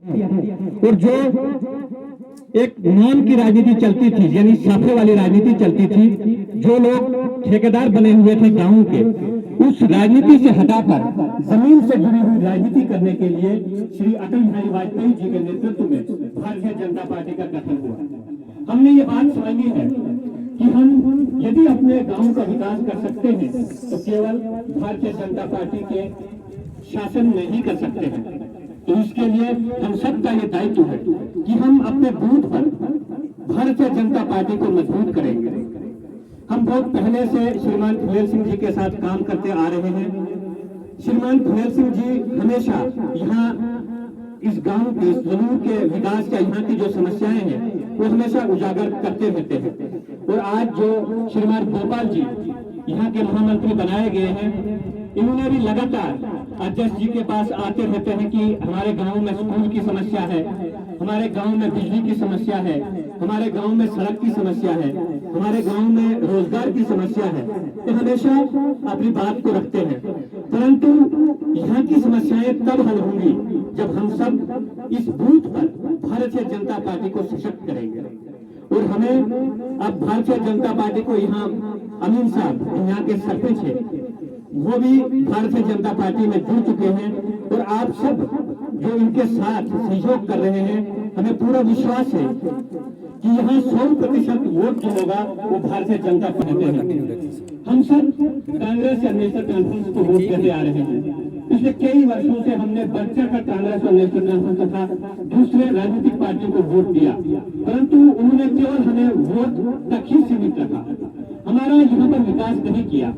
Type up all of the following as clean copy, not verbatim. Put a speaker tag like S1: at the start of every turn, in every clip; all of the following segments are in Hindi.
S1: और जो एक नाम की राजनीति चलती थी, यानी साफे वाली राजनीति चलती थी, जो लोग ठेकेदार बने हुए थे गांव के, उस राजनीति से हटाकर जमीन से जुड़ी हुई राजनीति करने के लिए श्री अटल बिहारी वाजपेयी जी के नेतृत्व में भारतीय जनता पार्टी का गठन हुआ। हमने ये बात समझी है कि हम यदि अपने गांव का विकास कर सकते हैं तो केवल भारतीय जनता पार्टी के शासन में ही कर सकते हैं। तो इसके लिए हम सबका ये दायित्व है कि हम अपने बूथ पर भारतीय जनता पार्टी को मजबूत करेंगे। हम बहुत पहले से श्रीमान फुलेल सिंह जी के साथ काम करते आ रहे हैं। श्रीमान फुलेल सिंह जी हमेशा यहाँ इस गांव के, इस जमीन के विकास या यहाँ की जो समस्याएं हैं वो हमेशा उजागर करते रहते हैं। और आज जो श्रीमान गोपाल जी यहाँ के महामंत्री बनाए गए हैं, इन्होंने भी लगातार अध्यक्ष जी के पास आते रहते हैं कि हमारे गांव में स्कूल की समस्या है, हमारे गांव में बिजली की समस्या है, हमारे गांव में सड़क की समस्या है, हमारे गांव में रोजगार की समस्या है। तो हमेशा अपनी बात को रखते हैं, परंतु यहाँ की समस्याएं तब हल होंगी जब हम सब इस बूथ पर भारतीय जनता पार्टी को सशक्त करेंगे। और हमें अब भारतीय जनता पार्टी को यहाँ अमीन साहब यहाँ के सरपंच है, वो भी भारतीय जनता पार्टी में जुड़ चुके हैं। और आप सब जो इनके साथ सहयोग कर रहे हैं, हमें पूरा विश्वास है कि यहाँ 100% वोट जो होगा वो भारतीय जनता पार्टी है। हम सब कांग्रेस या नेशनल कॉन्फ्रेंस को वोट देते आ रहे हैं। पिछले कई वर्षों से हमने बढ़ चढ़कर कांग्रेस और नेशनल कॉन्फ्रेंस तथा दूसरे राजनीतिक पार्टियों को वोट दिया, परंतु उन्होंने केवल हमें वोट तक ही सीमित रखा, हमारा यहाँ पर विकास नहीं किया।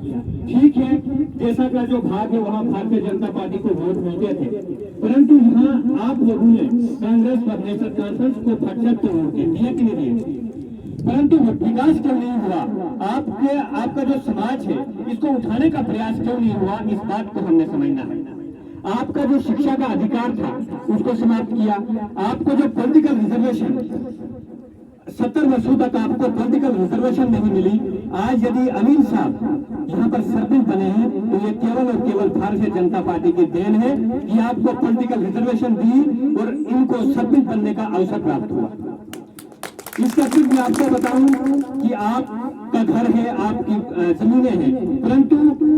S1: ठीक है, जैसा का जो भाग है वहाँ भारतीय जनता पार्टी को वोट मिलते थे, परंतु यहाँ आप लोगों ने कांग्रेस और नेशनल कॉन्फ्रेंस को फटसट के वोट दिए कि नहीं दिए, परंतु विकास क्यों नहीं हुआ? आपका जो समाज है इसको उठाने का प्रयास क्यों नहीं हुआ? इस बात को हमने समझना है। आपका जो शिक्षा का अधिकार था उसको समाप्त किया। आपको जो पॉलिटिकल रिजर्वेशन 70 वर्षों तक आपको पॉलिटिकल रिजर्वेशन नहीं मिली, आज यदि अमीन साहब यहाँ पर सरपंच बने हैं तो ये केवल और केवल भारतीय जनता पार्टी की देन है कि आपको पॉलिटिकल रिजर्वेशन दी और इनको सरपंच बनने का अवसर प्राप्त हुआ। इसका सिर्फ मैं आपको बताऊं कि आपका घर है, आपकी जमीनें हैं, परंतु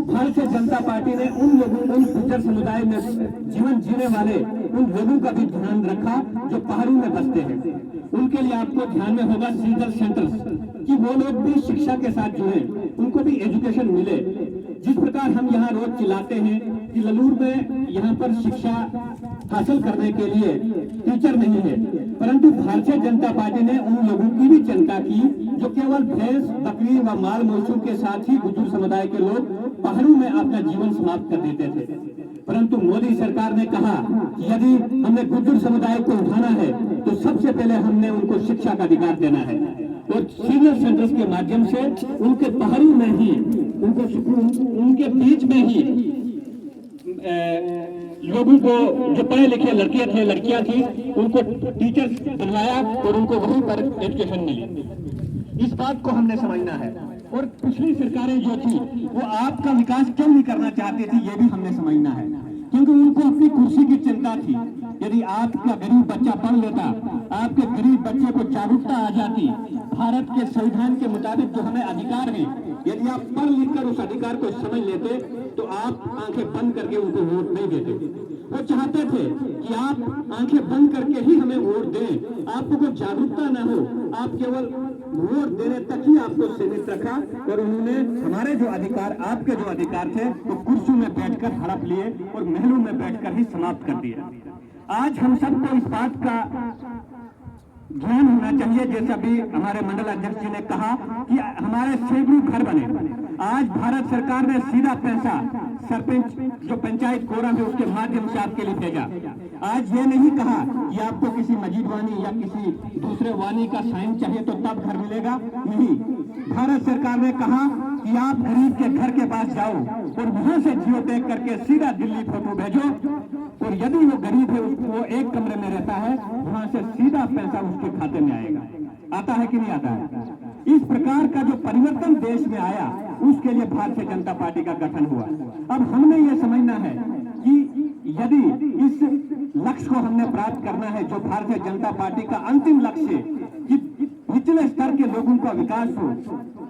S1: भारतीय जनता पार्टी ने उन लोगों, उन गुर्जर समुदाय में जीवन जीने वाले उन लोगों का भी ध्यान रखा जो पहाड़ों में बसते हैं। उनके लिए आपको ध्यान में होगा सीडर सेंटर्स कि वो लोग भी शिक्षा के साथ जुड़े, उनको भी एजुकेशन मिले। जिस प्रकार हम यहाँ रोज चिल्लाते हैं कि ललूर में यहाँ पर शिक्षा हासिल करने के लिए टीचर नहीं है, परंतु भारतीय जनता पार्टी ने उन लोगों की भी चिंता की जो केवल भैंस, बकरी व माल मवेशियों के साथ ही गुर्जर समुदाय के लोग पहाड़ों में अपना जीवन समाप्त कर देते थे। परंतु मोदी सरकार ने कहा कि यदि हमने गुर्जर समुदाय को उठाना है तो सबसे पहले हमने उनको शिक्षा का अधिकार देना है। और सीनियर सेंटर्स के माध्यम से उनके पहाड़ों में ही, उनके बीच में ही लोगों को, जो पढ़े लिखे लड़के थे, लड़कियां थी, उनको टीचर्स बनवाया और उनको वहीं पर एजुकेशन मिली। इस बात को हमने समझना है। और पिछली सरकारें जो थी वो आपका विकास क्यों नहीं करना चाहती थी, ये भी हमने समझना है, क्योंकि उनको अपनी कुर्सी की चिंता थी। यदि आपका गरीब बच्चा पढ़ लेता, आपके गरीब बच्चे को जागरूकता आ जाती, भारत के संविधान के मुताबिक जो हमें अधिकार है, यदि आप पढ़ लिख कर उस अधिकार को समझ लेते तो आप आंखें बंद करके उनको वोट नहीं देते। वो चाहते थे कि आप आंखें बंद करके ही हमें वोट दें, आपको कोई जागरूकता ना हो, आप केवल वोट देने तक ही आपको सीमित रखा। और उन्होंने हमारे जो अधिकार, आपके जो अधिकार थे, वो कुर्सियों में बैठकर हड़प लिए और महलों में बैठकर ही समाप्त कर दिए। आज हम सबको इस बात का ध्यान होना चाहिए, जैसा भी हमारे मंडल अध्यक्ष जी ने कहा कि हमारे सैकड़ों घर बने। आज भारत सरकार ने सीधा पैसा सरपंच जो पंचायत कोरम है उसके माध्यम से आपके लिए भेजा। आज ये नहीं कहा कि आपको किसी मजीद वानी या किसी दूसरे वानी का साइन चाहिए तो तब घर मिलेगा, नहीं। भारत सरकार ने कहा कि आप गरीब के घर के पास जाओ और वहां से जियो टैग करके सीधा दिल्ली फोटो भेजो, और यदि वो गरीब है, वो एक कमरे में रहता है, वहां से सीधा पैसा उसके खाते में आएगा। आता है कि नहीं आता है? इस प्रकार का जो परिवर्तन देश में आया उसके लिए भारतीय जनता पार्टी का गठन हुआ। अब हमने ये समझना है कि यदि इस लक्ष्य को हमने प्राप्त करना है, जो भारतीय जनता पार्टी का अंतिम लक्ष्य है कि निचले स्तर के लोगों का विकास हो।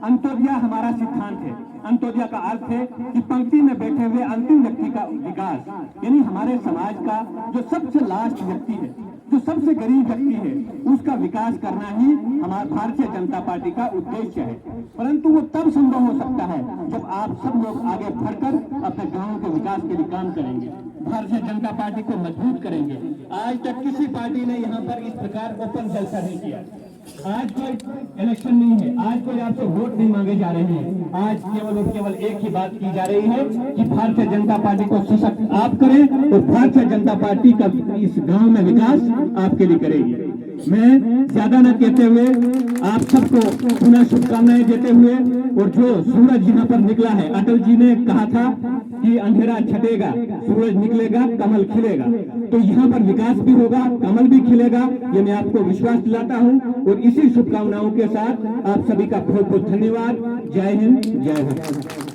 S1: अंत्योदय हमारा सिद्धांत है। अंत्योदय का अर्थ है कि पंक्ति में बैठे हुए अंतिम व्यक्ति का विकास, यानी हमारे समाज का जो सबसे लास्ट व्यक्ति है, जो सबसे गरीब व्यक्ति है, उसका विकास करना ही हमारा भारतीय जनता पार्टी का उद्देश्य है। परंतु वो तब संभव हो सकता है जब आप सब लोग आगे बढ़कर अपने गांव के विकास के लिए काम करेंगे, भारतीय जनता पार्टी को मजबूत करेंगे। आज तक किसी पार्टी ने यहाँ पर इस प्रकार ओपन जलसा नहीं किया। आज कोई इलेक्शन नहीं है, आज कोई आपसे वोट नहीं मांगे जा रहे हैं। आज केवल और केवल एक ही बात की जा रही है कि भारतीय जनता पार्टी को सशक्त आप करें और भारतीय जनता पार्टी का इस गांव में विकास आपके लिए करेगी। मैं ज्यादा न कहते हुए आप सबको पुनः शुभकामनाएं देते हुए, और जो सूरज यहाँ पर निकला है, अटल जी ने कहा था कि अंधेरा छटेगा, सूरज निकलेगा, कमल खिलेगा। तो यहाँ पर विकास भी होगा, कमल भी खिलेगा, ये मैं आपको विश्वास दिलाता हूँ। और इसी शुभकामनाओं के साथ आप सभी का बहुत बहुत धन्यवाद। जय हिंद, जय भारत।